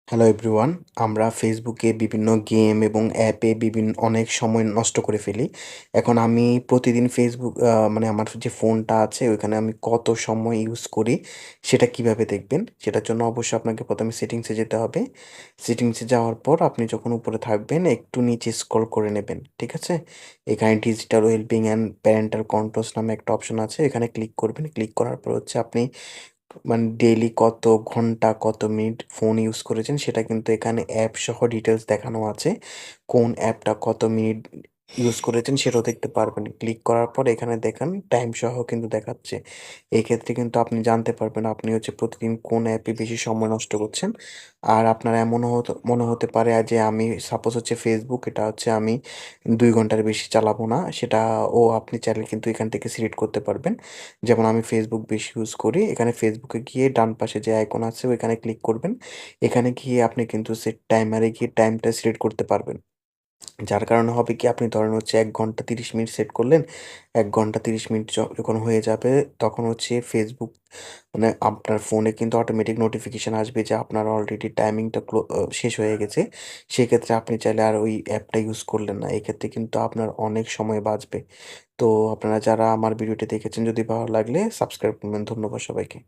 Hello everyone. আমরা ফেসবুকে বিভিন্ন গেম এবং অ্যাপে অনেক সময় নষ্ট করে ফেলি। এখন আমি প্রতিদিন ফেসবুক মানে আমার যে ফোনটা আছে ওইখানে আমি কত সময় ইউজ করি সেটা কিভাবে দেখবেন? সেটার জন্য অবশ্যই আপনাকে ১ম এ সেটিংসে যেতে হবে। সেটিংসে যাওয়ার পর আপনি যখন উপরে থাকবেন একটু নিচে স্ক্রল করে নেবেন। ঠিক আছে? এখানে digital wellbeing and parental controls নামে একটা অপশন আছে। এখানে ক্লিক করবেন। ক্লিক করার পর হচ্ছে আপনি মানে ডেইলি কত ঘন্টা, কত মিনিট ফোন ইউজ করেছেন সেটা কিন্তু এখানে অ্যাপ সহ ডিটেইলস দেখানো আছে। কোন অ্যাপটা কত মিনিট ইউজ করেছেন সেটাও দেখতে পারবেন। ক্লিক করার পর এখানে দেখেন টাইম সহ কিন্তু দেখাচ্ছে। এক্ষেত্রে কিন্তু আপনি জানতে পারবেন আপনি হচ্ছে প্রতিদিন কোন অ্যাপে বেশি সময় নষ্ট করছেন। আর আপনার এমনও মনে হতে পারে যে আমি সাপোজ হচ্ছে Facebook এটা হচ্ছে আমি ২ ঘন্টার বেশি চালাবো না সেটাও আপনি চাইলে কিন্তু এখান থেকে সিলেক্ট করতে পারবেন। যেমন আমি Facebook বেশি ইউজ করি। এখানে Facebook এ গিয়ে ডান পাশে যে আইকন আছে ওইখানে ক্লিক করবেন। এখানে গিয়ে আপনি কিন্তু সেট টাইমারে গিয়ে টাইমটা সিলেক্ট করতে পারবেন। যার কারণে হবে কি আপনি ধরেন হচ্ছে ১ ঘন্টা ৩০ মিনিট সেট করলেন। ১ ঘন্টা ৩০ মিনিট যখন হয়ে যাবে তখন হচ্ছে Facebook মানে আপনার ফোনে কিন্তু অটোমেটিক নোটিফিকেশন আসবে যে আপনার অলরেডি টাইমিংটা শেষ হয়ে গেছে। সেক্ষেত্রে আপনি চাইলে আর ওই অ্যাপটা ইউজ করলেন না। এক্ষেত্রে কিন্তু আপনার অনেক সময় বাঁচবে। তো আপনারা যারা আমার ভিডিওটি দেখেছেন যদি ভালো লাগলে সাবস্ক্রাইব করবেন। ধন্যবাদ সবাইকে।